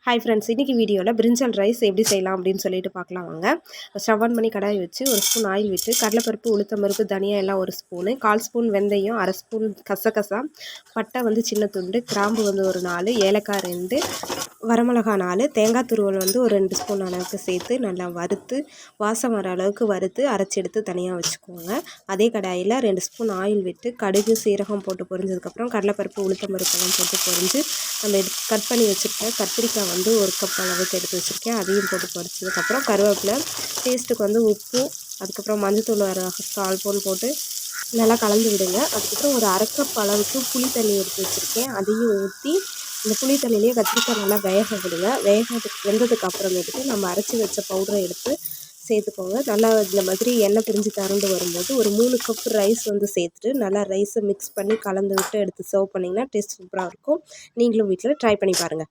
Hi friends, இன்றைக்கி வீடியோவில் பிரிஞ்சால் rice எப்படி செய்யலாம் அப்படின்னு சொல்லிட்டு பார்க்கலாம் வாங்க. ஸ்டவ் ஆன் பண்ணி கடாய் வச்சு ஒரு ஸ்பூன் ஆயில் விட்டு கடலைப்பருப்பு, உளுத்தம்பருப்பு, தனியா எல்லாம் ஒரு ஸ்பூனு, 1/4 ஸ்பூன் வெந்தயம், அரை ஸ்பூன் கசகசா, பட்டை வந்து சின்ன துண்டு, கிராம்பு வந்து ஒரு 4, ஏலக்காய் 2, வரமிளகா 4, தேங்காய் துருவல் வந்து ஒரு 2 ஸ்பூன் அளவுக்கு சேர்த்து நல்லா வறுத்து வாசம் வர அளவுக்கு வறுத்து அரைச்சி எடுத்து தனியாக வச்சுக்கோங்க. அதே கடாயில் 2 ஸ்பூன் ஆயில் விட்டு கடுகு, சீரகம் போட்டு பொரிஞ்சதுக்கப்புறம் கடலைப்பருப்பு, உளுத்தம்பருப்பெல்லாம் போட்டு பொரிஞ்சு நம்ம கட் பண்ணி வச்சுருக்க கத்திரிக்காய் வந்து ஒரு கப் அளவுக்கு எடுத்து வச்சுருக்கேன், அதையும் போட்டு பொரிச்சதுக்கப்புறம் கருவேப்பிலை, டேஸ்ட்டுக்கு வந்து உப்பு, அதுக்கப்புறம் மஞ்சத்தூள் ஒரு 1/4 ஸ்பூன் போட்டு நல்லா கலந்து விடுங்க. அதுக்கப்புறம் ஒரு அரை கப் அளவுக்கு புளி தண்ணி எடுத்து வச்சுருக்கேன், அதையும் ஊற்றி இந்த புளி தண்ணியிலேயே கத்திரிக்காய் நல்லா வேக விடுங்க. வெந்ததுக்கு அப்புறமேட்டுக்கு நம்ம அரைச்சி வச்ச பவுடரை எடுத்து சேர்த்துக்கோங்க. நல்லா இந்த மாதிரி எண்ணெய் பிரிஞ்சு திரண்டு வரும்போது ஒரு 3 கப் ரைஸ் வந்து சேர்த்துட்டு நல்லா ரைஸை மிக்ஸ் பண்ணி கலந்து விட்டு எடுத்து சர்வ் பண்ணிங்கன்னா டேஸ்ட் சூப்பராக இருக்கும். நீங்களும் வீட்டில் ட்ரை பண்ணி பாருங்கள்.